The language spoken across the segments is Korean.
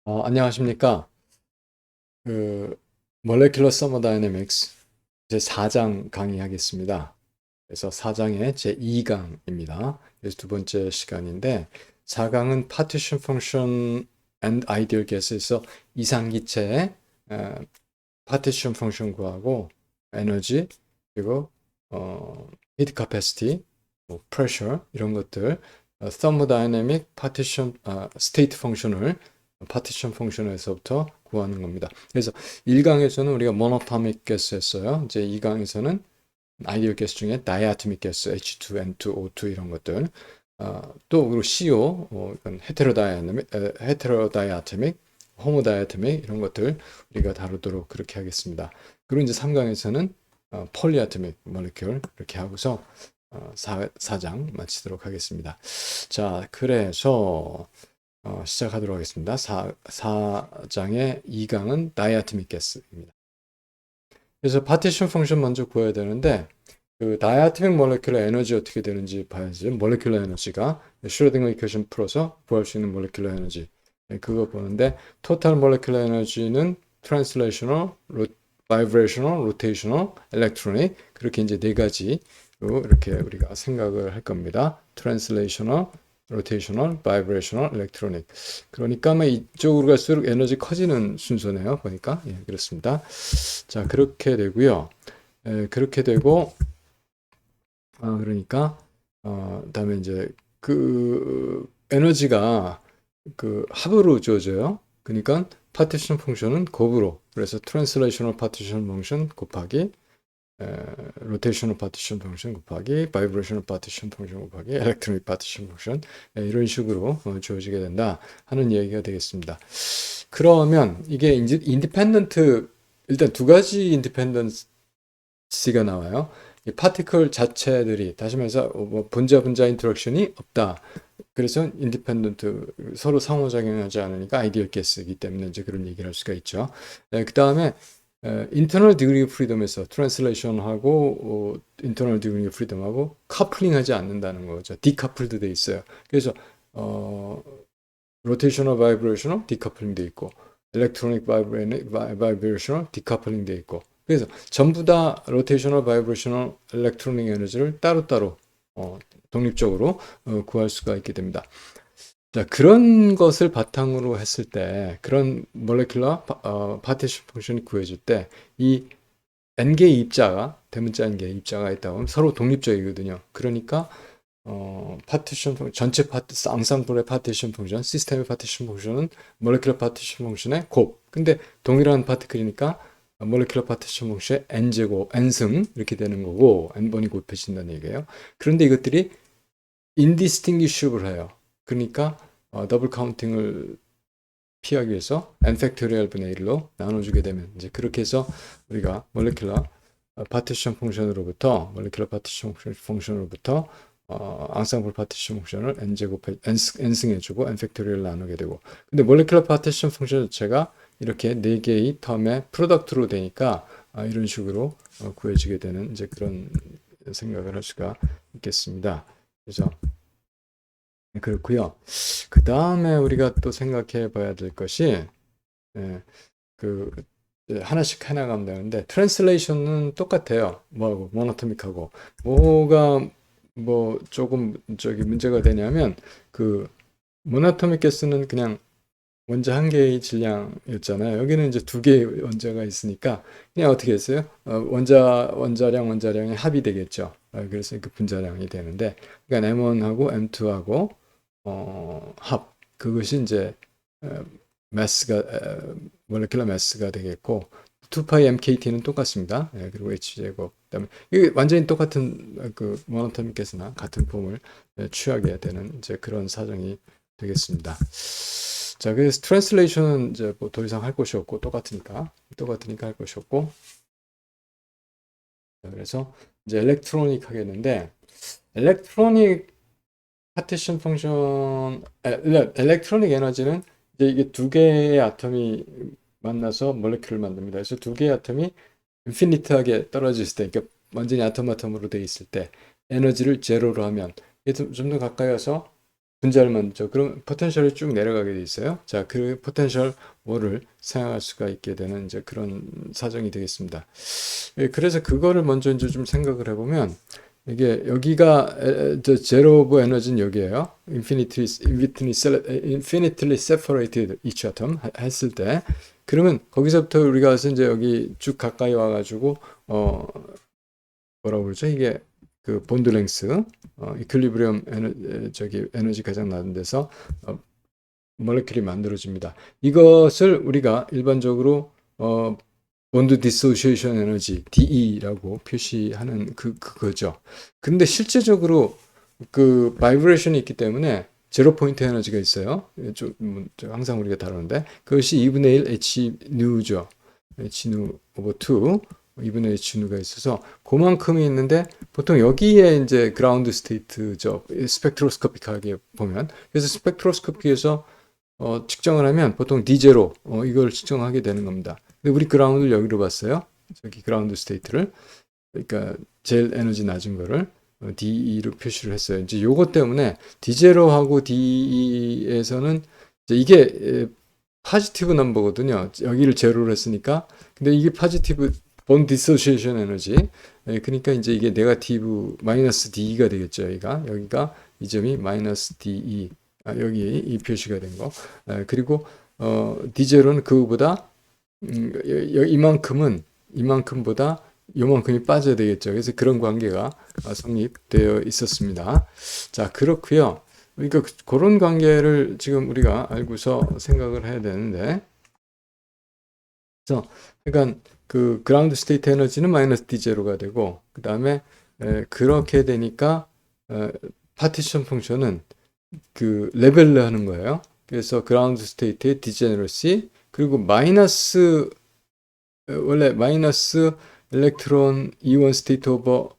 안녕하십니까. 그, Molecular Thermodynamics 제 4장 강의하겠습니다. 그래서 4장의 제 2강입니다. 그래서 두 번째 시간인데, 4강은 Partition Function and Ideal Gas에서 이상기체의 Partition Function 구하고, 에너지, 그리고 Heat Capacity, 뭐 Pressure 이런 것들, Thermodynamic Partition, State Function을 파티션 펑션에서부터 구하는 겁니다. 그래서 1강에서는 우리가 모노토믹 가스 했어요. 이제 2강에서는 아이디얼 가스 중에 다이아토믹 가스, H2, N2, O2 이런 것들. 또 그리고 CO, 이건 헤테로다이아토믹, 호모다이아토믹 이런 것들 우리가 다루도록 그렇게 하겠습니다. 그리고 이제 3강에서는 폴리아토믹 몰레큘 이렇게 하고서 4장 마치도록 하겠습니다. 자, 그래서 시작하도록 하겠습니다. 4장의 2강은 다이아토믹 가스입니다. 그래서 파티션 펑션 먼저 구해야 되는데 그 다이아토믹 몰레큘러 에너지 어떻게 되는지 봐야지. 몰레큘러 에너지가 슈로딩거 이퀘이션 풀어서 구할 수 있는 몰레큘러 에너지 그거 보는데 토탈 몰레큘러 에너지는 트랜슬레이셔널, 바이브레이셔널, 로테이셔널, 일렉트로닉 그렇게 이제 네 가지로 이렇게 우리가 생각을 할 겁니다. 트랜슬레이셔널, 로테이셔널, 바이브레이셔널, 일렉트로닉. 그러니까 아마 이쪽으로 갈수록 에너지 커지는 순서네요. 보니까 예, 그렇습니다. 자, 그렇게 되고요. 그렇게 되고 그러니까 그다음에 이제 그 에너지가 그 합으로 주어져요. 그러니까 파티션 펑션은 곱으로. 그래서 트랜슬레이셔널 파티션 펑션 곱하기 로테이셔널 파티션 펑션 곱하기 바이브레이셔널 파티션 펑션 곱하기 일렉트로닉 파티션 펑션 이런 식으로 주어지게 된다 하는 얘기가 되겠습니다. 그러면 이게 인디펜던트 일단 두 가지 인디펜던시가 나와요. 이 파티클 자체들이 다시 말해서 뭐 분자 인터랙션이 없다. 그래서 인디펜던트 서로 상호작용하지 않으니까 아이디얼 가스이기 때문에 이제 그런 얘기를 할 수가 있죠. 그 다음에 인터널 디그리 오브 프리덤에서 트랜슬레이션하고 인터널 디그리 오브 프리덤하고 커플링하지 않는다는 거죠. 디커플드 돼 있어요. 그래서 로테이셔널 바이브레이셔널 디커플링 돼 있고 일렉트로닉 바이브레이셔널 디커플링 돼 있고 그래서 전부 다 로테이셔널 바이브레이셔널 일렉트로닉 에너지를 따로따로 독립적으로 구할 수가 있게 됩니다. 자, 그런 것을 바탕으로 했을 때, 그런 몰레큘러 파티션 펑션이 구해질 때, 이 n개의 입자가, 대문자 n개의 입자가 있다 보면 서로 독립적이거든요. 그러니까, 전체 앙상블의 파티션 펑션, 시스템의 파티션 펑션은 몰레큘러 파티션 펑션의 곱. 근데 동일한 파티클이니까 몰레큘러 파티션 펑션의 n제곱, n승 이렇게 되는 거고, n번이 곱해진다는 얘기예요. 그런데 이것들이 인디스팅기슈블 해요. 그러니까 더블 카운팅을 피하기 위해서 n 팩토리얼 분의 1로 나눠주게 되면 이제 그렇게 해서 우리가 몰레큘러 파티션 펑션으로부터 몰레큘러 파티션 펑션으로부터 앙상블 파티션 펑션을 n 제곱해 n승 해주고 n 팩토리얼 나누게 되고 근데 몰레큘러 파티션 펑션 자체가 이렇게 네 개의 텀의 프로덕트로 되니까 이런 식으로 구해지게 되는 이제 그런 생각을 할 수가 있겠습니다. 그래서 그렇고요. 그 다음에 우리가 또 생각해 봐야 될 것이 예, 그 하나씩 해나가면 되는데 트랜슬레이션은 똑같아요. 뭐하고 모노토믹하고 뭐가 뭐 조금 저기 문제가 되냐면 그 모노토믹 가스는 그냥 원자 한 개의 질량이었잖아요. 여기는 이제 두 개의 원자가 있으니까 그냥 어떻게 했어요? 원자량의 합이 되겠죠. 그래서 그 분자량이 되는데 그러니까 M1하고 M2하고 합 그것이 이제 매스가 몰레큘러 매스가 되겠고 2파이 MKT는 똑같습니다. 그리고 H제곱 그다음에 이게 완전히 똑같은 그 모노토믹 가스나 같은 폼을 취하게 되는 이제 그런 사정이 되겠습니다. 자, 그래서 트랜슬레이션은 이제 뭐 더 이상 할 것이 없고 똑같으니까 할 것이 없고 자, 그래서 이제 일렉트로닉 하겠는데 일렉트로닉 파티션 펑션 일렉트로닉 에너지는 이제 이게 두 개의 아톰이 만나서 몰레큘을 만듭니다. 그래서 두 개의 아톰이 인피니트하게 떨어질 때, 그러니까 완전히 아톰으로 돼 있을 때 에너지를 제로로 하면 좀 더 가까이 와서 분자를 만들죠. 그럼 포텐셜이 쭉 내려가게 돼 있어요. 자, 그 포텐셜 5를 사용할 수가 있게 되는 이제 그런 사정이 되겠습니다. 예, 그래서 그거를 먼저 이제 좀 생각을 해보면 이게 여기가 저 제로 오브 에너지는 여기에요. infinitely separated each atom 했을 때 그러면 거기서부터 우리가 와서 이제 여기 쭉 가까이 와가지고 뭐라고 그러죠? 이게 그 본드 랭스, 이퀄리브리엄 저기 에너지 가장 낮은 데서 몰레큘이 만들어집니다. 이것을 우리가 일반적으로 본드 디소시에이션 에너지 DE라고 표시하는 그거죠. 근데 실제적으로 그 바이브레이션이 있기 때문에 제로 포인트 에너지가 있어요. 항상 우리가 다루는데 그것이 2분의 1 h 누죠. h 누 오버 2 2분의 h 누가 있어서 그만큼이 있는데 보통 여기에 이제 그라운드 스테이트죠. 스펙트로스코픽하게 보면 그래서 스펙트로스코픽에서 측정을 하면 보통 D0 이걸 측정하게 되는 겁니다. 근데 우리 그라운드를 여기로 봤어요. 저기 그라운드 스테이트를 그러니까 제일 에너지 낮은 거를 DE로 표시를 했어요. 이제 요거 때문에 D0하고 DE에서는 이게 파지티브 넘버거든요. 여기를 제로로 했으니까. 근데 이게 파지티브 본 디소시에이션 에너지. 그러니까 이제 이게 네거티브 마이너스 DE가 되겠죠. 여기가 이 점이 마이너스 DE. 여기 이 표시가 된 거. 그리고 D0는 그거보다 이만큼보다 요만큼이 빠져야 되겠죠. 그래서 그런 관계가 성립되어 있었습니다. 자, 그렇고요. 그러니까 그런 관계를 지금 우리가 알고서 생각을 해야 되는데, 그래서 그러니까 그 그라운드 스테이트 에너지는 마이너스 D0가 되고, 그 다음에 그렇게 되니까 파티션 펑션은 그 레벨로 하는 거예요. 그래서 그라운드 스테이트의 디제너러시 그리고 마이너스 원래 마이너스 일렉트론 이온 스테이트 오버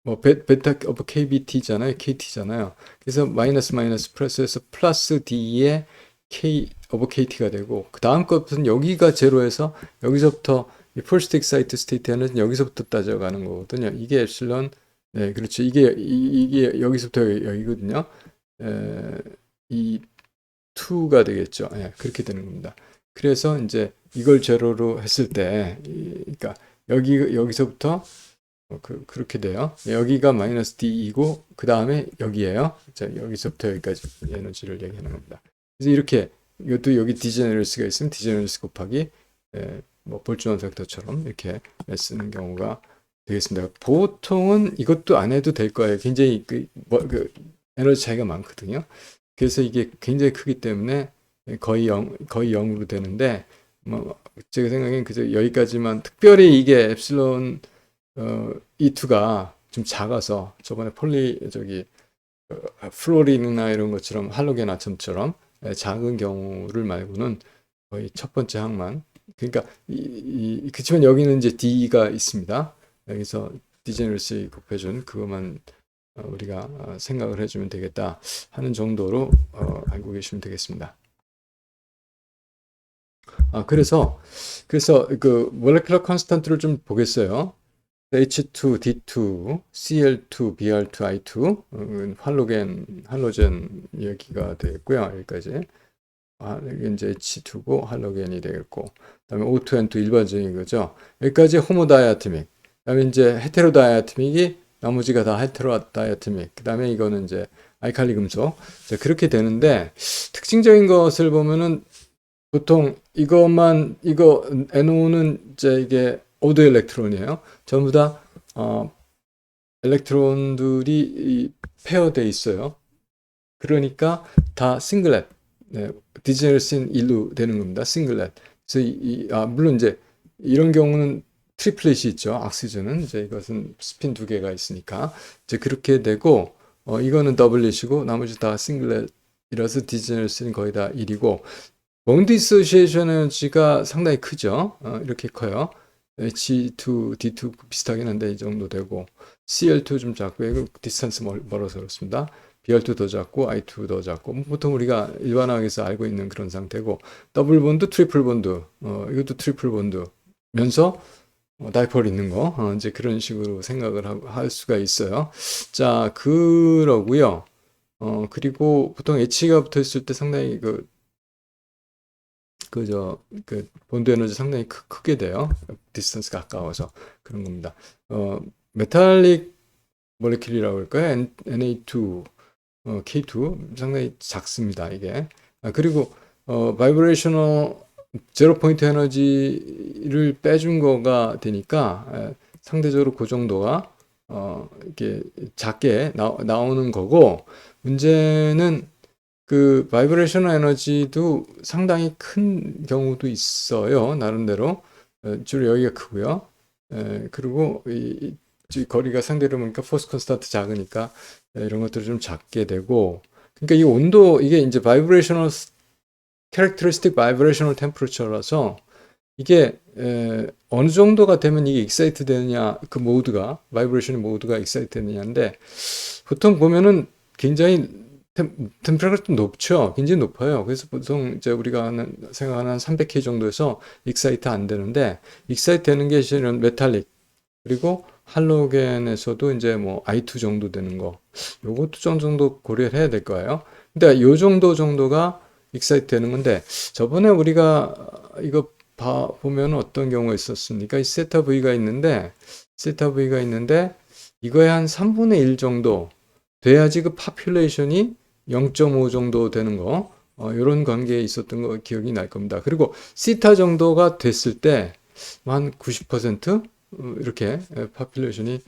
뭐 베타 오버 KBT잖아요. KT잖아요. 그래서 마이너스 플러스에서 플러스 D의 K 오버 KT가 되고 그 다음 것은 여기가 제로에서 여기서부터 퍼스트 익사이트 스테이트는 여기서부터 따져가는 거거든요. 이게 엡실론 네, 그렇죠. 이게 여기서부터 여기거든요. 이 2가 되겠죠. 예, 그렇게 되는 겁니다. 그래서 이제 이걸 제로로 했을 때, 그러니까 여기서부터 그렇게 돼요. 여기가 마이너스 D이고 그 다음에 여기에요. 자, 여기서부터 여기까지 에너지를 얘기하는 겁니다. 그래서 이렇게 이것도 여기 디제너러스가 있으면 디제너러스 곱하기 뭐 볼츠만 벡터처럼 이렇게 쓰는 경우가 되겠습니다. 보통은 이것도 안 해도 될 거예요. 굉장히 그 에너지 차이가 많거든요. 그래서 이게 굉장히 크기 때문에 거의 0으로 되는데, 뭐, 제가 생각엔 그저 여기까지만, 특별히 이게 엡실론, E2가 좀 작아서, 저번에 플로린이나 이런 것처럼 할로겐 아tom처럼 작은 경우를 말고는 거의 첫 번째 항만. 그러니까, 그렇지만 여기는 이제 D가 있습니다. 여기서 디제너러시 곱해준 그것만 우리가 생각을 해주면 되겠다 하는 정도로 알고 계시면 되겠습니다. 그래서 그 몰레큘러 컨스턴트를 좀 보겠어요. H2, D2, Cl2, Br2, I2, 할로겐 여기가 되겠고요. 여기까지. 이게 이제 H2고 할로겐이 되겠고, 그다음에 O2N2 일반적인 거죠. 여기까지 호모다이아토믹. 그다음에 이제 헤테로다이아토믹이 나머지가 다 헤테로다이아토믹. 그 다음에 이거는 이제 알칼리 금속. 자, 그렇게 되는데, 특징적인 것을 보면은 보통 이거 NO는 이제 이게 오드 일렉트론이에요. 전부 다, 엘렉트론들이 페어돼 있어요. 그러니까 다 싱글렛. 네, 디제너러스는 1로 되는 겁니다. 싱글렛. 그래서 물론 이제 이런 경우는 트리플릿이 있죠. 옥시전은 이제 이것은 스핀 2개가 있으니까 이제 그렇게 되고 이거는 더블릿이고 나머지 다 싱글렛이라서 디제너러스는 거의 다 1이고 본드 디소시에이션 에너지가 상당히 크죠. 이렇게 커요. H2, D2 비슷하긴 한데 이 정도 되고 Cl2 좀 작고 이거 디스턴스 멀어서 그렇습니다. Br2 더 작고 I2 더 작고 보통 우리가 일반화해서 알고 있는 그런 상태고 더블 본드, 트리플 본드 이것도 트리플 본드면서 다이폴 있는 거 이제 그런 식으로 생각을 할 수가 있어요. 자, 그러고요. 그리고 보통 H가 붙어 있을 때 상당히 본드 에너지 상당히 크게 돼요. 디스턴스가 가까워서 그런 겁니다. 메탈릭 몰레큘이라고 할까요? Na2, K2 상당히 작습니다. 이게. 그리고 바이브레이셔널 제로 포인트 에너지를 빼준 거가 되니까 상대적으로 그 정도가 이렇게 작게 나오는 거고 문제는 그 바이브레이셔널 에너지도 상당히 큰 경우도 있어요. 나름대로 주로 여기가 크고요. 그리고 이 거리가 상대로 보니까 포스 컨스탄트 작으니까 이런 것들이 좀 작게 되고 그러니까 이 온도 이게 이제 바이브레이셔널 캐릭터리스틱 바이브레이셔널 템퍼러처라서 이게 어느 정도가 되면 이게 익사이트 되느냐 그 모드가 바이브레이션 모드가 익사이트 되느냐인데 보통 보면은 굉장히 템퍼러가 좀 높죠. 굉장히 높아요. 그래서 보통 이제 우리가 생각하는 300K 정도에서 익사이트 안 되는데 익사이트 되는 게 실은 메탈릭 그리고 할로겐에서도 이제 뭐 I2 정도 되는 거 요것도 좀 정도 고려를 해야 될 거예요. 근데 요 정도가 익사이트 되는 건데 저번에 우리가 이거 보면 어떤 경우가 있었습니까? 이 세타 V가 있는데 이거의 한 3분의 1 정도 돼야지 그 파퓰레이션이 0.5 정도 되는 거 이런 관계에 있었던 거 기억이 날 겁니다. 그리고 시타 정도가 됐을 때 한 90% 이렇게 파퓰레이션이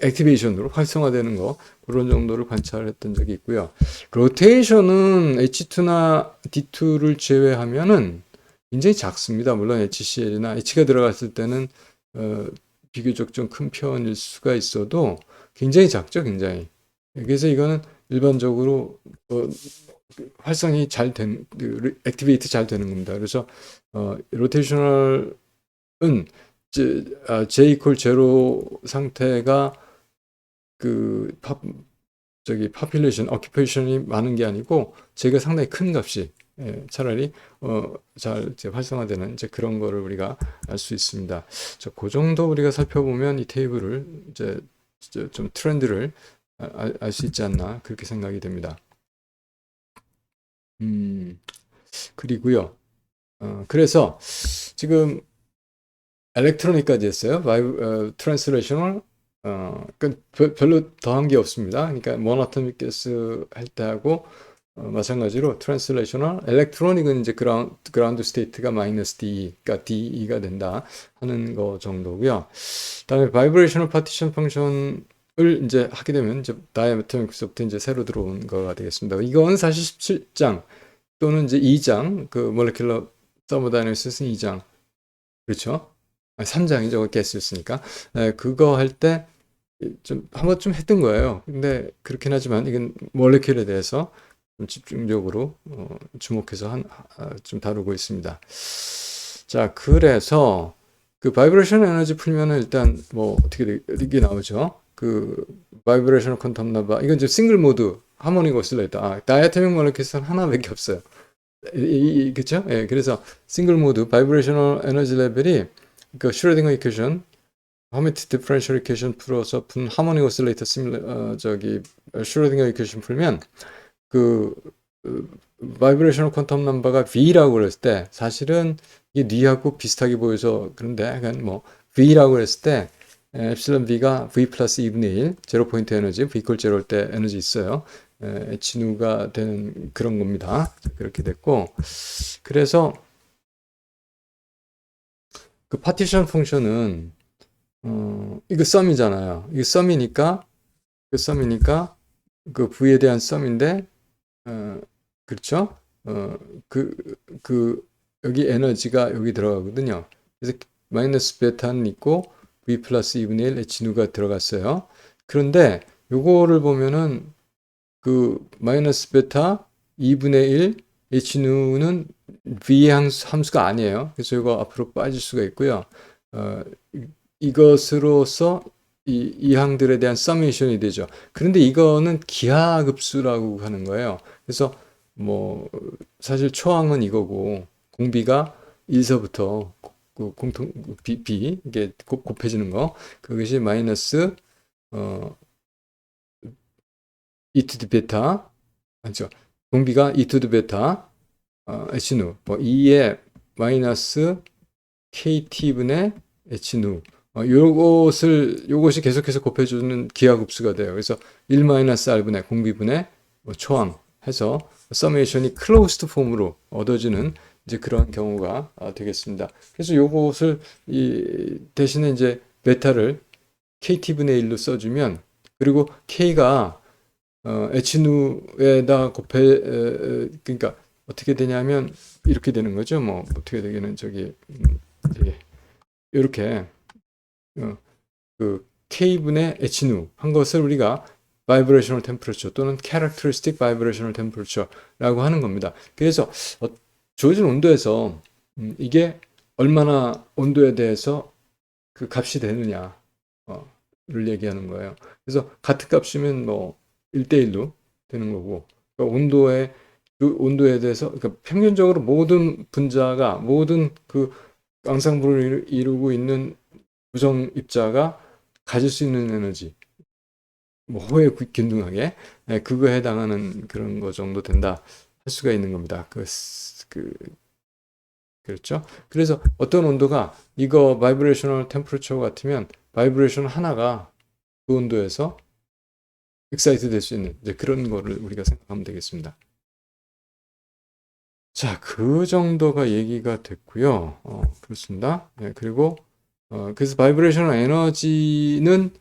액티베이션으로 활성화되는 거 그런 정도를 관찰했던 적이 있고요. 로테이션은 H2나 D2를 제외하면은 굉장히 작습니다. 물론 HCl이나 H가 들어갔을 때는 비교적 좀 큰 편일 수가 있어도 굉장히 작죠, 굉장히. 그래서 이거는 일반적으로 활성이 잘 된, 액티베이트 잘 되는 겁니다. 그래서 로테이셔널은 J 이퀄 제로 상태가 그 파퓰레이션, 어큐페이션이 많은 게 아니고 제가 상당히 큰 값이 차라리 잘 이제 활성화되는 이제 그런 거를 우리가 알 수 있습니다. 그 정도 우리가 살펴보면 이 테이블을 이제 좀 트렌드를 알 수 있지 않나 그렇게 생각이 됩니다. 그리고요. 그래서 지금 엘렉트로닉까지 했어요. 트랜스레이셔널 별로 더한 게 없습니다. 그러니까 모노토믹 가스 할 때 하고 마찬가지로 트랜스레이셔널 엘렉트로닉은 이제 그라운드 스테이트가 마이너스 D가 DE가 된다 하는 거 정도고요. 그다음에 바이브레이셔널 파티션 펑션을 이제 하게 되면 이제 다이애토믹스부터 이제 새로 들어온 거가 되겠습니다. 이건 사실 17장 또는 이제 2장 그 몰레큘러 서머다이내시스는 2장 그렇죠? 3장이죠. 가스였으니까. 그거 할 때 좀 한번 좀 했던 거예요. 근데 그렇긴 하지만 이건 몰레큘에 대해서 좀 집중적으로 주목해서 좀 다루고 있습니다. 자, 그래서 그 바이브레이션 에너지 풀면은 일단 뭐 어떻게 이게 나오죠? 그 바이브레이션 퀀텀 넘버 이건 이제 싱글 모드 하모닉 오실레이터. 다이애토믹 몰레큘은 하나밖에 없어요. 그렇죠? 예, 그래서 싱글 모드 바이브레이셔널 에너지 레벨이 그 슈레딩거 이퀘이션 허미트 디퍼런셜 이퀘이션 풀어서 푼 하모닉 오실레이터 슈레딩거 이퀘이션 풀면 그 바이브레이셔널 퀀텀 넘버가 V라고 그랬을 때 사실은 이게 D하고 비슷하게 보여서 그런데 약간 뭐 V라고 그랬을 때 엡실론 V가 V 플러스 2분의 1 제로 포인트 에너지 V 이퀄 제로일 때 에너지 있어요. H누가 되는 그런 겁니다. 그렇게 됐고 그래서 그 파티션 펑션은 이거 썸이잖아요. 이거 썸이니까 그 V에 대한 썸인데 그렇죠? 여기 에너지가 여기 들어가거든요. 그래서 마이너스 베타는 있고 V 플러스 2분의 1 H누가 들어갔어요. 그런데 요거를 보면은 그 마이너스 베타 2분의 1 H누는 V 함수가 아니에요. 그래서 이거 앞으로 빠질 수가 있고요. 이것으로서 이 항들에 대한 서메이션이 되죠. 그런데 이거는 기하급수라고 하는 거예요. 그래서 뭐 사실 초항은 이거고 공비가 1서부터 그 공통 B 이게 곱해지는 거 그것이 마이너스 e to the 베타, 아니죠. 공비가 e to the 베타, h누, 뭐 2의 마이너스 kt분의 h누, 요것이 계속해서 곱해주는 기하급수가 돼요. 그래서 1-r분의 공비분의 뭐 초항 해서 서메이션이 클로스드 폼으로 얻어지는 이제 그런 경우가 되겠습니다. 그래서 요것을 대신에 이제 베타를 kt분의 1로 써주면, 그리고 k가 h누에다 그러니까 어떻게 되냐면 이렇게 되는 거죠. 뭐 어떻게 되기는 이렇게 그 k분의 h누 한 것을 우리가 vibrational temperature 또는 characteristic vibrational temperature라고 하는 겁니다. 그래서 주어진 온도에서 이게 얼마나 온도에 대해서 그 값이 되느냐를 얘기하는 거예요. 그래서 같은 값이면 뭐 1대1로 되는 거고, 그러니까 온도에 대해서, 그러니까 평균적으로 모든 분자가, 모든 그 쌍쌍부를 이루고 있는 구성 입자가 가질 수 있는 에너지, 뭐 호에 균등하게 그거에 해당하는 그런 거 정도 된다 할 수가 있는 겁니다. 그렇죠? 그래서 어떤 온도가 이거 바이브레이셔널 템퍼러처 같으면 바이브레이션 하나가 그 온도에서 익사이트 될 수 있는 이제 그런 거를 우리가 생각하면 되겠습니다. 자, 그 정도가 얘기가 됐고요. 그렇습니다. 네, 그리고 그래서 바이브레이셔널 에너지는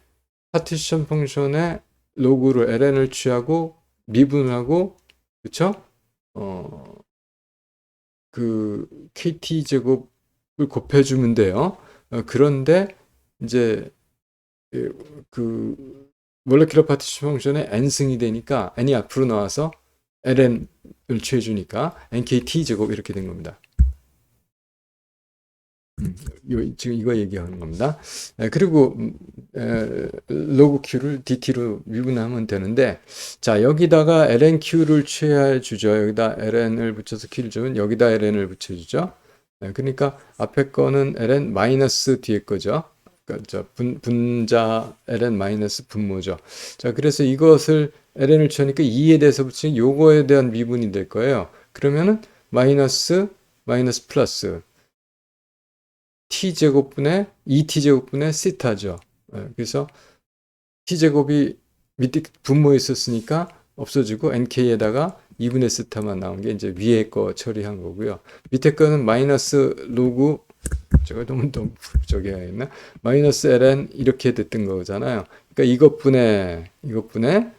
파티션 펑션의 로그로 ln을 취하고 미분하고, 그쵸? 그 kt 제곱을 곱해주면 돼요. 그런데 이제 그 몰레큘러 파티션 펑션의 n승이 되니까 n이 앞으로 나와서 ln을 취해주니까 nkt 제곱 이렇게 된 겁니다. 지금 이거 얘기하는 겁니다. 그리고 로그 q를 dt로 미분하면 되는데, 자, 여기다가 lnq를 취해주죠. 여기다 ln을 붙여서 q를 주면 여기다 ln을 붙여주죠. 그러니까 앞에 거는 ln 마이너스 뒤에 거죠. 그러니까 분자 ln 마이너스 분모죠. 자, 그래서 이것을 ln을 취하니까 2에 대해서 붙이면 요거에 대한 미분이 될 거예요. 그러면은 마이너스 플러스 t제곱분의 2t제곱분의 시타죠. 그래서 t제곱이 밑에 분모에 있었으니까 없어지고 nk에다가 2분의 시타만 나온 게 이제 위에 거 처리한 거고요. 밑에 거는 마이너스 로그, 제가 너무 저기 해야겠나? 마이너스 ln 이렇게 됐던 거잖아요. 그러니까 이것분의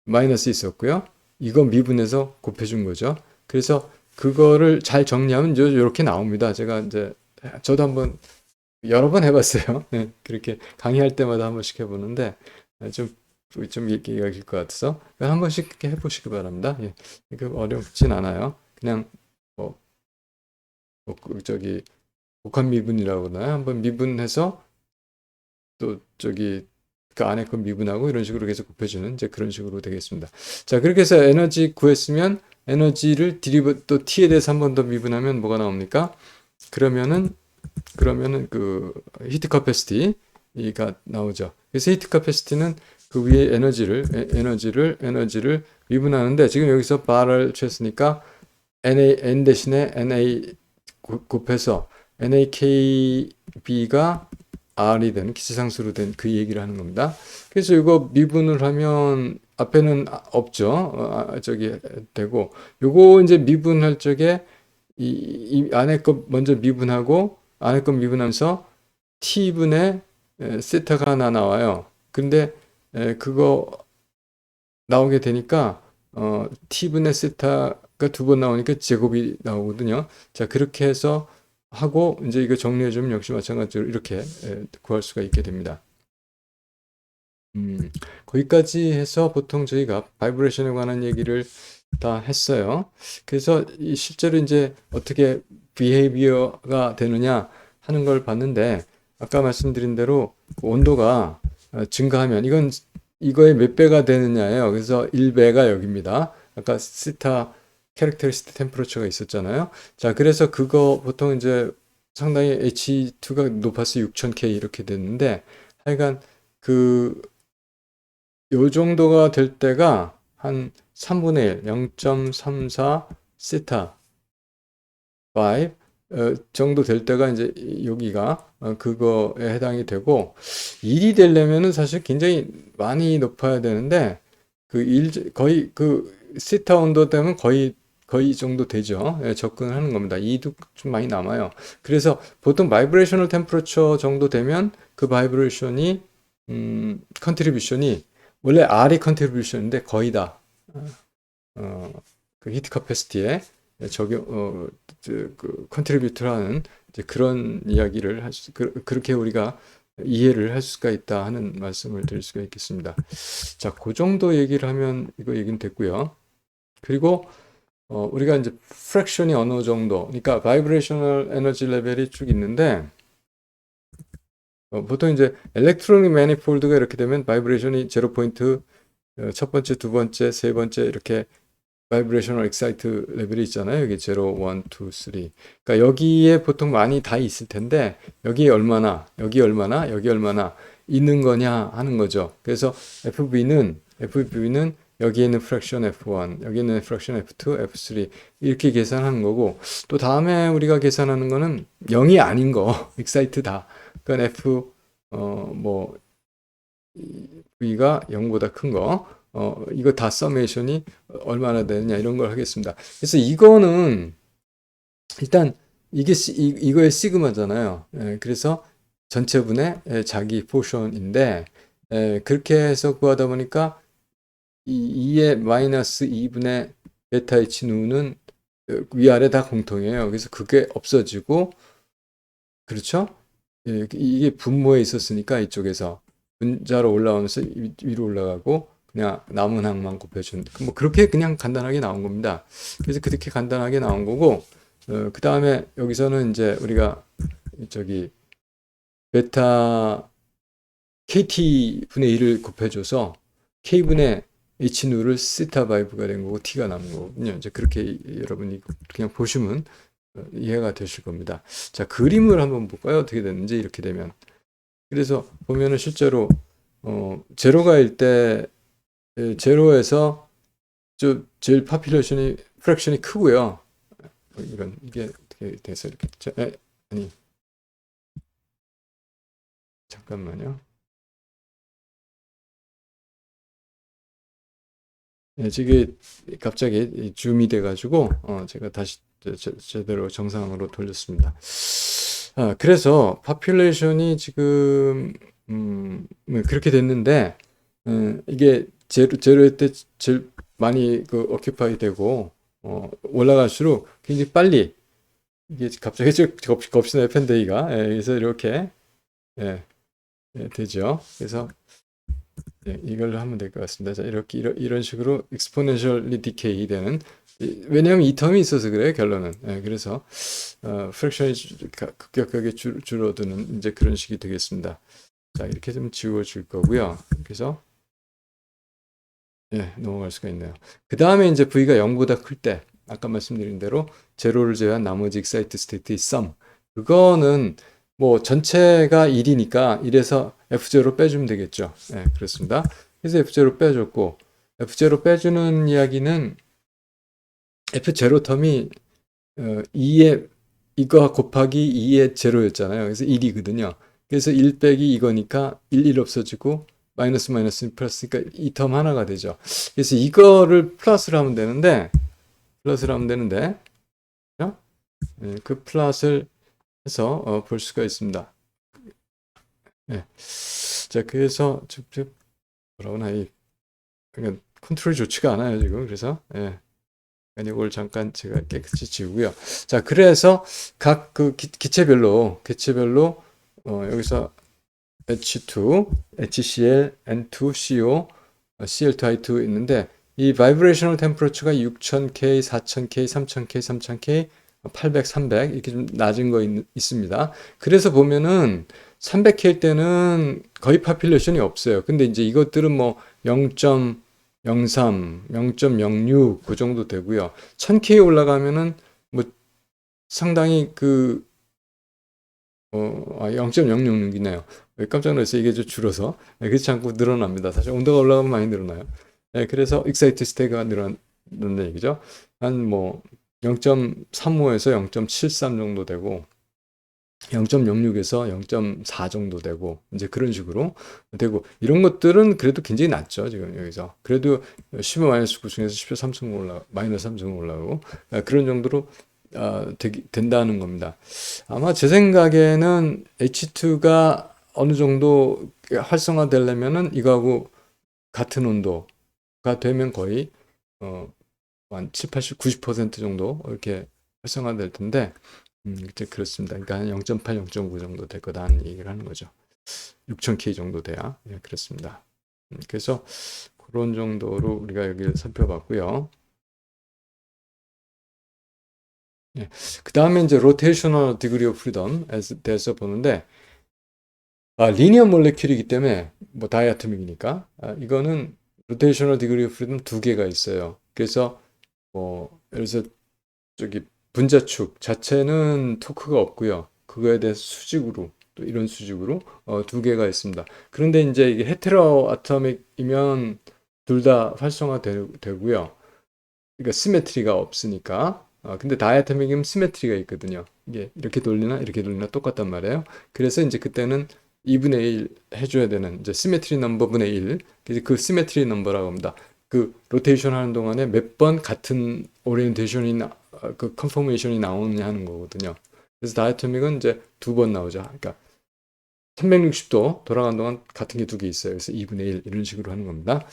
마이너스 있었고요. 이거 미분해서 곱해준 거죠. 그래서 그거를 잘 정리하면 이렇게 나옵니다. 제가 이제 저도 한번 여러 번 해봤어요. 네, 그렇게 강의할 때마다 한 번씩 해보는데 좀 얘기가 길 것 같아서 한 번씩 이렇게 해보시기 바랍니다. 예, 이거 어렵진 않아요. 그냥 복합 미분이라고 하나요? 한번 미분해서 또 그 안에 거 미분하고 이런 식으로 계속 곱해주는 이제 그런 식으로 되겠습니다. 자, 그렇게 해서 에너지 구했으면 에너지를 또 t에 대해서 한 번 더 미분하면 뭐가 나옵니까? 그러면은 그 히트 커패시티가 나오죠. 그래서 히트 커패시티는 그 위에 에너지를 미분하는데, 지금 여기서 바를 취했으니까 n 대신에 na 곱해서 nakb가 r이 된 기체상수로 된 그 얘기를 하는 겁니다. 그래서 이거 미분을 하면 앞에는 없죠. 되고, 요거 이제 미분할 적에 이 안에 거 먼저 미분하고 안에 거 미분하면서 t분의 세타가 하나 나와요. 근데 그거 나오게 되니까 t분의 세타가 두 번 나오니까 제곱이 나오거든요. 자, 그렇게 해서 하고 이제 이거 정리해 주면 역시 마찬가지로 이렇게 구할 수가 있게 됩니다. 거기까지 해서 보통 저희가 바이브레이션에 관한 얘기를 다 했어요. 그래서 실제로 이제 어떻게 비헤이비어가 되느냐 하는 걸 봤는데, 아까 말씀드린 대로 온도가 증가하면 이거의 몇 배가 되느냐예요. 그래서 1배가 여기입니다. 아까 시타 캐릭터리스틱 템퍼러처가 있었잖아요. 자, 그래서 그거 보통 이제 상당히 H2가 높아서 6000K 이렇게 됐는데, 하여간 요 정도가 될 때가 한 3분의 1, 0.34 시타 5 정도 될 때가 이제 여기가 그거에 해당이 되고 1이 되려면은 사실 굉장히 많이 높아야 되는데 그 거의 그 시타 온도 되면 거의 이 정도 되죠. 예, 접근을 하는 겁니다. 2도 좀 많이 남아요. 그래서 보통 바이브레이셔널 템퍼러처 정도 되면 그 바이브레이션이 컨트리뷰션이 원래 R이 컨트리뷰션인데 거의 다 그 히트 커패시티에 적용 그 컨트리뷰트를 하는 이제 그런 이야기를 그렇게 우리가 이해를 할 수가 있다 하는 말씀을 드릴 수가 있겠습니다. 자, 그 정도 얘기를 하면 이거 얘기는 됐고요. 그리고 우리가 이제 프랙션이 어느 정도, 그러니까 바이브레이셔널 에너지 레벨이 쭉 있는데 보통 이제 일렉트로닉 매니폴드가 이렇게 되면 바이브레이션이 제로 포인트 첫 번째, 두 번째, 세 번째 이렇게 바이브레이셔널 익사이트 레벨이 있잖아요. 여기 0, 1, 2, 3. 그러니까 여기에 보통 많이 다 있을 텐데 여기 얼마나, 여기 얼마나, 여기 얼마나 있는 거냐 하는 거죠. 그래서 FV는 여기에 있는 프랙션 F1, 여기 있는 프랙션 F2, F3 이렇게 계산하는 거고 또 다음에 우리가 계산하는 거는 0이 아닌 거, 익사이트 다. 그건 F 뭐 V가 0보다 큰 거. 이거 다 서메이션이 얼마나 되느냐 이런 걸 하겠습니다. 그래서 이거는 일단 이거의 시그마잖아요. 그래서 전체분의 자기 포션인데 그렇게 해서 구하다 보니까 2의 마이너스 2분의 베타 H 누는 위아래 다 공통이에요. 그래서 그게 없어지고 그렇죠? 이게 분모에 있었으니까 이쪽에서 분자로 올라오면서 위로 올라가고 그냥 남은 항만 곱해준 뭐 그렇게 그냥 간단하게 나온 겁니다. 그래서 그렇게 간단하게 나온 거고 그 다음에 여기서는 이제 우리가 저기 베타 KT 분의 1을 곱해줘서 K분의 H 누를 시타 바이브가 된 거고 T가 남은 거거든요. 이제 그렇게 여러분이 그냥 보시면 이해가 되실 겁니다. 자, 그림을 한번 볼까요? 어떻게 됐는지 이렇게 되면. 그래서 보면은 실제로 제로가일 때 제로에서 제일 파퓰레이션이 프랙션이 크고요. 이게 어떻게 돼서 이렇게 됐죠? 아니 잠깐만요. 지금 갑자기 줌이 돼가지고 제가 다시 제대로 정상으로 돌렸습니다. 그래서 파퓰레이션이 지금 그렇게 됐는데 이게 제로일 때 제일 많이 그 오큐파이 되고 올라갈수록 굉장히 빨리 이게 갑자기 겁시나요 펜데이가 그래서 이렇게 되죠. 그래서 이걸로 하면 될 것 같습니다. 자, 이렇게 이런 식으로 exponentially decay 되는 왜냐하면 이 텀이 있어서 그래요 결론은. 그래서 프랙션이 급격하게 줄어드는 이제 그런 식이 되겠습니다. 자, 이렇게 좀 지워줄 거고요. 그래서 넘어갈 수가 있네요. 그 다음에 이제 V가 0보다 클 때 아까 말씀드린 대로 제로를 제외한 나머지 excited state의 sum 그거는 뭐 전체가 1이니까 1에서 F0 빼주면 되겠죠. 그렇습니다. 그래서 F0 빼줬고 F0 빼주는 이야기는 F0 텀이 2의 이거 곱하기 2의 제로였잖아요. 그래서 1이거든요. 그래서 1 빼기 이거니까 1 없어지고 마이너스 플러스니까 이 텀 하나가 되죠. 그래서 이거를 플러스를 하면 되는데 그 플러스를 해서 볼 수가 있습니다. 자, 그래서 직접 뭐라고나 그러니까 컨트롤이 좋지가 않아요 지금. 그래서 이걸 잠깐 제가 깨끗이 지우고요. 자, 그래서 각 그 기체별로 여기서 H2, HCl, N2, CO, Cl2I2 있는데 이 바이브레이셔널 템퍼러처가 6000K, 4000K, 3000K, 3000K, 800, 300 이렇게 좀 낮은 거 있습니다. 그래서 보면은 300K일 때는 거의 파퓰레이션이 없어요. 근데 이제 이것들은 뭐 0.03, 0.06 그 정도 되고요. 1000K 올라가면은 뭐 상당히 0.066이네요. 깜짝 놀랐어요. 이게 좀 줄어서. 그렇지 않고 늘어납니다. 사실 온도가 올라가면 많이 늘어나요. 그래서 excited state가 늘어난다는 얘기죠. 한 뭐 0.35에서 0.73 정도 되고 0.06에서 0.4 정도 되고 이제 그런 식으로 되고 이런 것들은 그래도 굉장히 낮죠. 지금 여기서 그래도 10의 마이너스 9 중에서 10의 3승 올라 마이너스 3승 올라오고 그런 정도로 된다는 겁니다. 아마 제 생각에는 H2가 어느 정도 활성화되려면은 이거하고 같은 온도가 되면 거의 한 7, 80, 90% 정도 이렇게 활성화될 텐데 이제 그렇습니다. 그러니까 한 0.8, 0.9 정도 될 거다는 얘기를 하는 거죠. 6000K 정도 돼야 그렇습니다. 그래서 그런 정도로 우리가 여기를 살펴봤고요. 그 다음에 이제 rotational degree of freedom에 대해서 보는데 리니어 몰레큘이기 때문에 뭐 다이아토믹이니까 이거는 rotational degree of freedom 두 개가 있어요. 그래서 뭐 예를 들어서 저기 분자축 자체는 토크가 없고요. 그거에 대해서 수직으로 또 이런 수직으로 두 개가 있습니다. 그런데 이제 이게 헤테로 아토믹이면 둘 다 활성화 되고요. 그러니까 시메트리가 없으니까. 근데 다이아토믹이면 시메트리가 있거든요. 이게 이렇게 돌리나 이렇게 돌리나 똑같단 말이에요. 그래서 이제 그때는 2분의 1 해줘야 되는 이제 시메트리 넘버분의 1. 그래서 그 시메트리 넘버라고 합니다. 그 로테이션 하는 동안에 몇 번 같은 오리엔테이션이 그 컨포메이션이 나오느냐 하는 거거든요. 그래서 다이아토믹은 이제 두 번 나오죠. 그러니까 360도 돌아가는 동안 같은 게 두 개 있어요. 그래서 2분의 1 이런 식으로 하는 겁니다.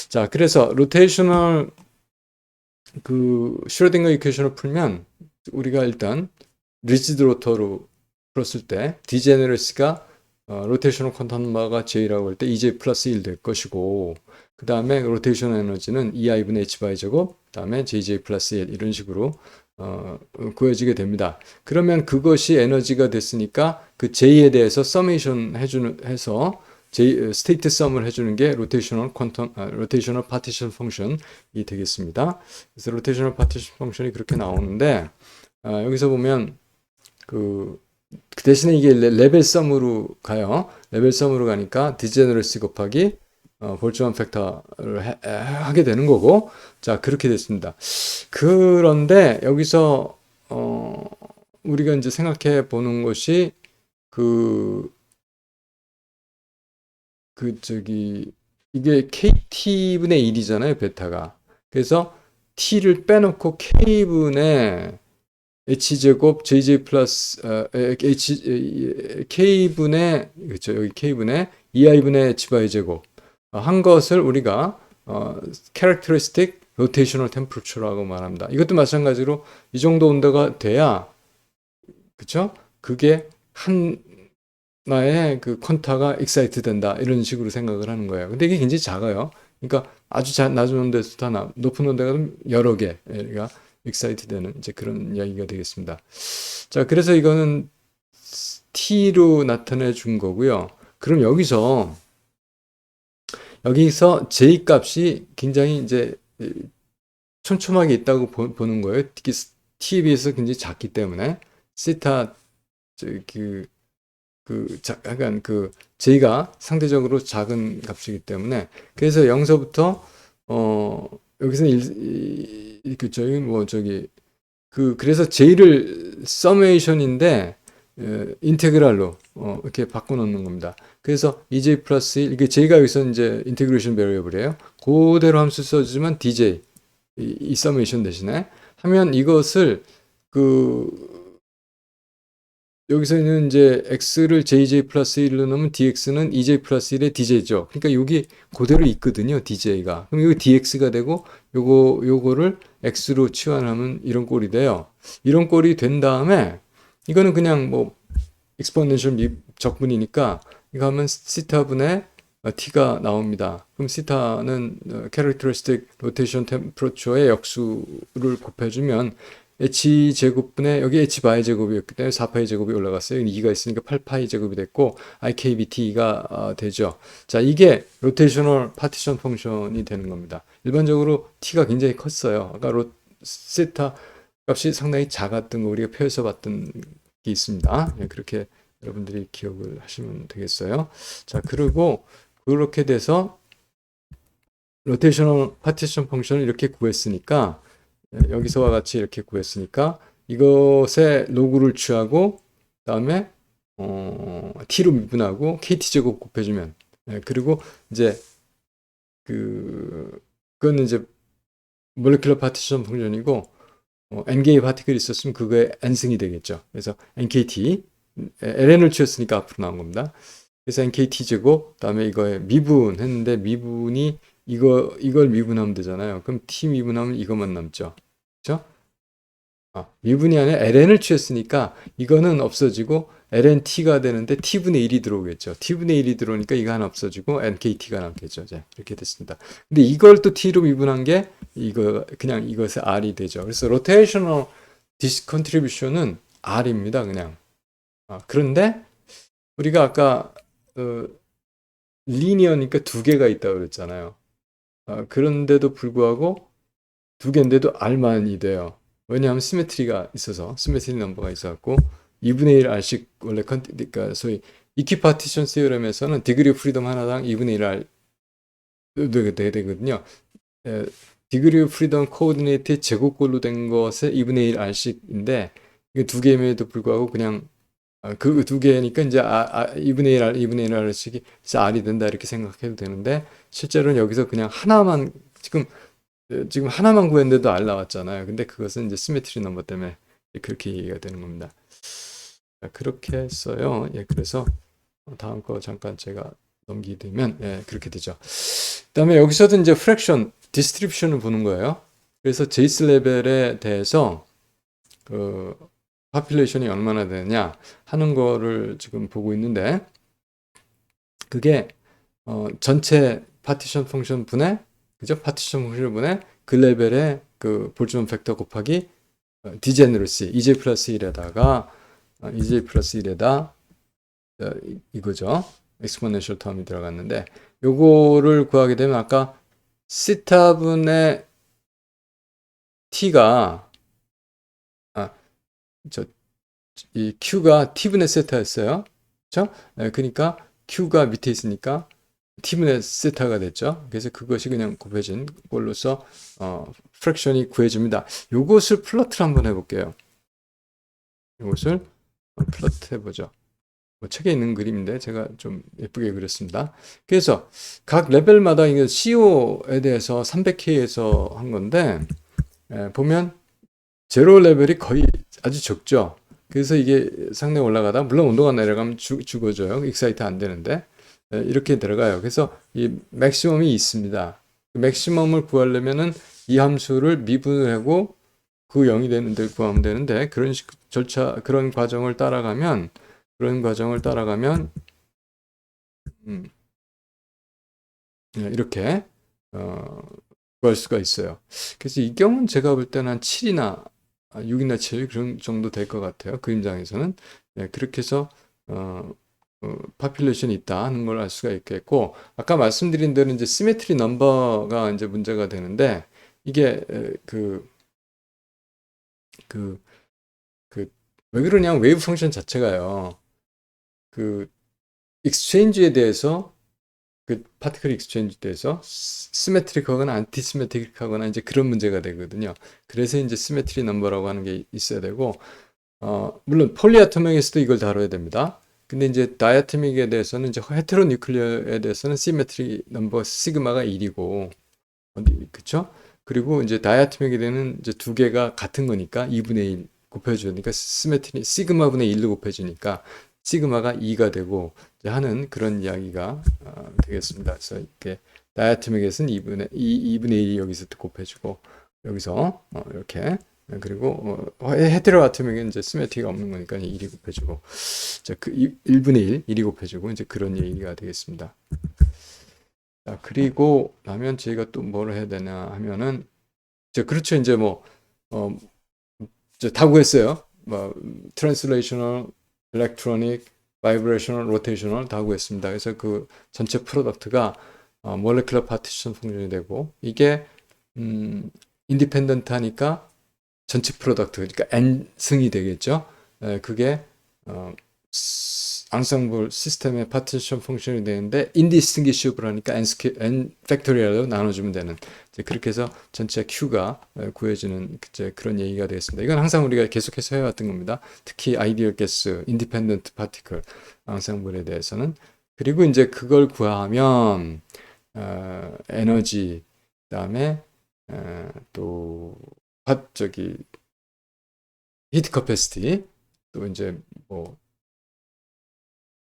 자, 그래서 로테이셔널 그 슈로딩거 이퀘이션을 풀면 우리가 일단 리지드 로터로 풀었을 때 디제네러시가 로테이셔널 퀀텀 넘버가 J라고 할 때 EJ 플러스 1 될 것이고 그 다음에 로테이션 에너지는 EI분의 H 바이 제곱 그 다음에 JJ 플러스 1 이런 식으로 구해지게 됩니다. 그러면 그것이 에너지가 됐으니까 그 J에 대해서 서메이션 해서 스테이트 썸을 해주는 게 로테이셔널 파티션 펑션이 되겠습니다. 그래서 로테이셔널 파티션 펑션이 그렇게 나오는데 여기서 보면 그 대신에 이게 레벨 썸으로 가요. 레벨 썸으로 가니까 디제너러시 곱하기 볼츠만 팩터를 하게 되는 거고 자 그렇게 됐습니다. 그런데 여기서 우리가 이제 생각해 보는 것이 저기 이게 KT분의 1이잖아요, 베타가. 그래서 T를 빼놓고 K분의 H제곱 JJ 플러스 K분의 그렇죠. 여기 K분의 EI분의 H 바이 제곱 한 것을 우리가 characteristic rotational temperature라고 말합니다. 이것도 마찬가지로 이 정도 온도가 돼야 그렇죠? 그게 하나의 그 퀀타가 익사이트 된다 이런 식으로 생각을 하는 거예요. 근데 이게 굉장히 작아요. 그러니까 아주 낮은 온도에서 다 높은 온도가 여러 개가 익사이트 되는 이제 그런 이야기가 되겠습니다. 자, 그래서 이거는 T로 나타내 준 거고요. 그럼 여기서 J 값이 굉장히 이제 촘촘하게 있다고 보는 거예요. 특히 T에 비해서 굉장히 작기 때문에 시타 약간 그 J가 상대적으로 작은 값이기 때문에 그래서 0서부터 여기서는 그래서 J를 서메이션인데 인테그랄로 이렇게 바꿔놓는 겁니다. 그래서 EJ 플러스 1 이게 J가 여기서 이제 인테그레이션 베리어블이에요. 그대로 함수 써주지만 DJ 이 서메이션 대신에 하면 이것을 여기서는 이제 x를 jj 플러스 1로 넣으면 dx는 ej 플러스 1의 dj죠. 그러니까 여기 그대로 있거든요, dj가. 그럼 여기 dx가 되고 요거를 x로 치환하면 이런 꼴이 돼요. 이런 꼴이 된 다음에 이거는 그냥 뭐 exponential 적분이니까 이거 하면 시타분의 t가 나옵니다. 그럼 시타는 characteristic rotation temperature의 역수를 곱해주면 h 제곱분의 여기 h 바이 제곱이었기 때문에 4파이 제곱이 올라갔어요. 2가 있으니까 8파이 제곱이 됐고 ikbt가 되죠. 자, 이게 로테이셔널 파티션 펑션이 되는 겁니다. 일반적으로 t가 굉장히 컸어요. 아까 세타 값이 상당히 작았던 거 우리가 표에서 봤던 게 있습니다. 그렇게 여러분들이 기억을 하시면 되겠어요. 자, 그리고 그렇게 돼서 로테이셔널 파티션 펑션을 이렇게 구했으니까 여기서와 같이 이렇게 구했으니까 이것의 로그를 취하고 그다음에 t로 미분하고 kt 제곱 곱해주면 그리고 이제 그거는 이제 몰레큘러 파티션 펑션이고 n개의 파티클이 있었으면 그거의 n승이 되겠죠. 그래서 nkt ln을 취했으니까 앞으로 나온 겁니다. 그래서 nkt 제곱 그다음에 이거에 미분 했는데 미분이 이걸 미분하면 되잖아요. 그럼 t 미분하면 이것만 남죠. 그렇죠? 미분이 아니라 ln을 취했으니까 이거는 없어지고 lnt가 되는데 t분의 1이 들어오겠죠. t분의 1이 들어오니까 이거 하나 없어지고 nkt가 남겠죠. 이제 이렇게 됐습니다. 근데 이걸 또 t로 미분한 게 이거 그냥 이것의 r이 되죠. 그래서 rotational discontribution은 r입니다. 그냥. 그런데 우리가 아까 리니어니까 두 개가 있다고 그랬잖아요. 그런데도 불구하고 두 개인데도 r만이 돼요. 왜냐하면 시메트리가 있어서 시메트리 넘버가 있어갖고 2분의 1 r씩 원래 그러니까 소위 이퀴파티션 시어럼에서는 디그리 오브 프리덤 하나당 2분의 1 r 되거든요. 디그리 오브 프리덤 코오디네이트 제곱꼴로 된 것에 2분의 1 r씩인데 이게 두 개임에도 불구하고 그냥 그 두 개니까 이제 2분의 1 r 2분의 1 r씩이 r이 된다 이렇게 생각해도 되는데 실제로는 여기서 그냥 하나만 지금 하나만 구했는데도 R 나왔잖아요. 근데 그것은 이제 시메트리 넘버 때문에 그렇게 얘기가 되는 겁니다. 그렇게 했어요. 그래서 다음 거 잠깐 제가 넘기게 되면 그렇게 되죠. 그다음에 여기서도 이제 프랙션, 디스트리뷰션을 보는 거예요. 그래서 제이스 레벨에 대해서 그 파퓰레이션이 얼마나 되느냐 하는 거를 지금 보고 있는데 그게 전체 파티션 펑션 분의 그죠? 파티션 펑션 분의 그 레벨의 그 볼트먼 팩터 곱하기 디제너러시 EJ 플러스 1에다가 EJ 플러스 1에다 이거죠. 엑스포넨셜 텀이 들어갔는데 요거를 구하게 되면 아까 시타분의 t가 이 q가 t분의 세타였어요. 그렇죠? 그러니까 q가 밑에 있으니까 t분의 세타가 됐죠. 그래서 그것이 그냥 곱해진 걸로서 프랙션이 구해집니다. 요것을 플러트를 한번 해볼게요. 요것을 플러트 해보죠. 뭐 책에 있는 그림인데 제가 좀 예쁘게 그렸습니다. 그래서 각 레벨마다 이게 CO에 대해서 300K에서 한 건데 보면 제로 레벨이 거의 아주 적죠. 그래서 이게 상당히 올라가다 물론 온도가 내려가면 죽어져요. 익사이트 안 되는데 이렇게 들어가요. 그래서 이 맥시멈이 있습니다. 그 맥시멈을 구하려면은 이 함수를 미분하고 그 0이 되는데 구하면 되는데 그런 절차 그런 과정을 따라가면 이렇게 구할 수가 있어요. 그래서 이 경우는 제가 볼 때는 한 7이나 6이나 7 그런 정도 될 것 같아요. 그림장에서는 그렇게 해서 파퓰레이션이 있다 하는 걸 알 수가 있겠고 아까 말씀드린 대로 이제 시메트리 넘버가 이제 문제가 되는데 이게 왜 그러냐면 웨이브 펑션 자체가요. 그 익스체인지에 대해서 그 파티클 익스체인지 대해서 시메트릭하거나 안티시메트릭하거나 이제 그런 문제가 되거든요. 그래서 이제 시메트리 넘버라고 하는 게 있어야 되고 물론 폴리아토믹에서도 이걸 다뤄야 됩니다. 근데 이제 다이아토믹에 대해서는 이제 헤테로 뉴클리어에 대해서는 시메트리 넘버 시그마가 1이고 그쵸? 그리고 이제 다이아토믹에 대해서는 이제 두 개가 같은 거니까 2분의 1 곱해주니까 시메트리 시그마분의 1로 곱해주니까 시그마가 2가 되고 하는 그런 이야기가 되겠습니다. 그래서 이렇게 다이아토믹에서는 2분의 1이 여기서 곱해주고 여기서 이렇게 그리고 헤테로 아토믹은 이제 시메트리가 없는 거니까 1이 곱해주고 그 1분의 1, 1이 곱해주고 이제 그런 얘기가 되겠습니다. 자, 그리고 나면 저희가 또 뭘 해야 되나 하면은 그렇죠. 이제 뭐 다 구했어요. 뭐 트랜슬레이셔널, 일렉트로닉, 바이브레이셔널, 로테이셔널 다 구했습니다. 그래서 그 전체 프로덕트가 몰레큘러 파티션 펑션이 되고 이게 인디펜던트 하니까 전체 프로덕트 그러니까 n승이 되겠죠. 그게 앙상블 시스템의 파티션 펑션이 되는데 indistinguishable 하니까 n 팩토리얼로 나눠주면 되는 이제 그렇게 해서 전체 Q가 구해지는 이제 그런 얘기가 되겠습니다. 이건 항상 우리가 계속해서 해왔던 겁니다. 특히 아이디얼 가스, 인디펜던트 파티클 앙상블에 대해서는 그리고 이제 그걸 구하면 에너지 그다음에 또 저기 히트 커패시티 또 이제 뭐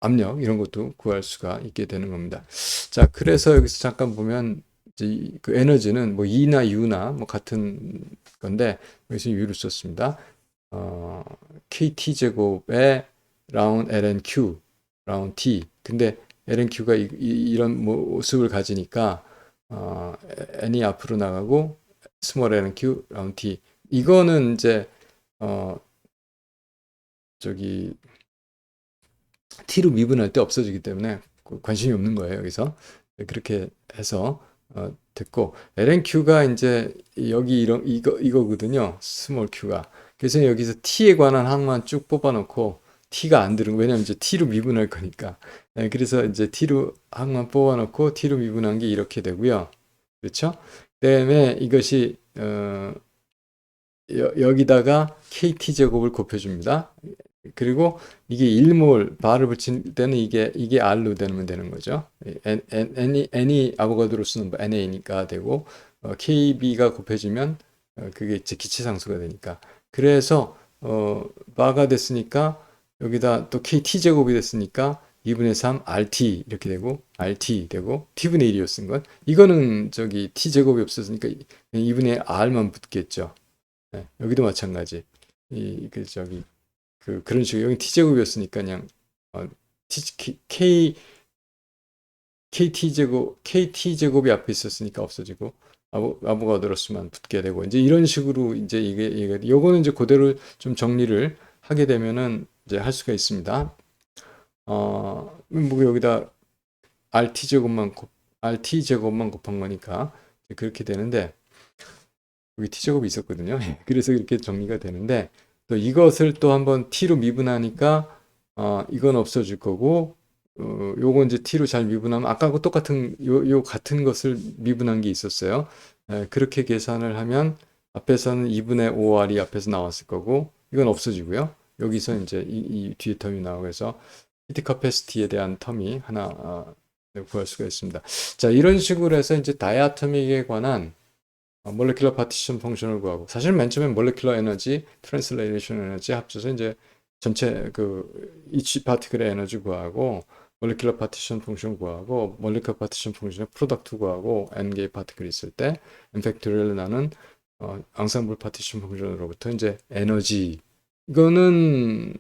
압력 이런 것도 구할 수가 있게 되는 겁니다. 자, 그래서 여기서 잠깐 보면 이제 그 에너지는 뭐 E나 U나 뭐 같은 건데 여기서 U를 썼습니다. KT 제곱에 라운 LNQ, 라운 T. 근데 LNQ가 이런 모습을 가지니까 N이 앞으로 나가고 스몰 LNQ, 라운 T. 이거는 이제 저기 T로 미분할 때 없어지기 때문에 관심이 없는 거예요, 여기서. 그렇게 해서 됐고 LNQ가 이제 여기 이거거든요. 스몰 q가. 그래서 여기서 T에 관한 항만 쭉 뽑아놓고 T가 안 들은 거 왜냐면 이제 T로 미분할 거니까. 그래서 이제 T로 항만 뽑아놓고 T로 미분한 게 이렇게 되고요. 그렇죠? 그다음에 이것이 여기다가 KT 제곱을 곱해줍니다. 그리고 이게 1몰 바를 붙인 때는 이게 R로 되는 거죠. N이 아보가드로스 넘버 NA니까 되고 KB가 곱해지면 그게 이제 기체상수가 되니까. 그래서 바가 됐으니까 여기다 또 KT 제곱이 됐으니까 2분의 3 RT 이렇게 되고 RT 되고 T분의 1이었 쓴 건 이거는 저기 T 제곱이 없었으니까 2분의 R만 붙겠죠. 네, 여기도 마찬가지. 저기 그런 식으로 여기 t제곱이었으니까 그냥 KT 제곱이 앞에 있었으니까 없어지고 아보가드로스만 붙게 되고 이제 이런 식으로 이제 이게 요거는 이제 그대로 좀 정리를 하게 되면은 이제 할 수가 있습니다. 뭐 여기다 RT 제곱만 곱한 거니까 그렇게 되는데 여기 t제곱이 있었거든요. 그래서 이렇게 정리가 되는데 또 이것을 또 한번 t로 미분하니까 이건 없어질 거고 요거 이제 t로 잘 미분하면 아까하고 똑같은 요 같은 것을 미분한 게 있었어요. 그렇게 계산을 하면 앞에서는 2분의 5r이 앞에서 나왔을 거고 이건 없어지고요. 여기서 이제 이 뒤에 텀이 나오고 해서 히트 커패시티에 대한 텀이 하나 구할 수가 있습니다. 자, 이런 식으로 해서 이제 다이아토믹에 관한 몰레큘러 파티션 펑션을 구하고 사실 맨 처음에 몰레큘러 에너지, 트랜슬레이션 에너지 합쳐서 이제 전체 그 each 파티클의 에너지 구하고 몰레큘러 파티션 펑션 구하고 몰레큘러 파티션 펑션의 프로덕트 구하고 n 개의 파티클이 있을 때 n 팩토리얼 나는 앙상블 파티션 펑션으로부터 이제 에너지 이거는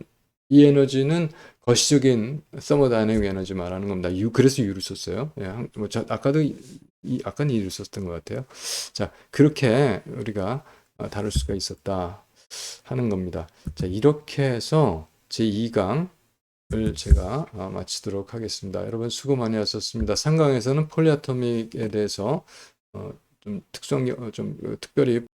이 에너지는 거시적인 서머다이내믹 에너지 말하는 겁니다. 그래서 U를 썼어요. 예, 아까는 E를 썼던 것 같아요. 자, 그렇게 우리가 다룰 수가 있었다 하는 겁니다. 자, 이렇게 해서 제2강을 제가 마치도록 하겠습니다. 여러분 수고 많이 하셨습니다. 3강에서는 폴리아토믹에 대해서 좀 특별히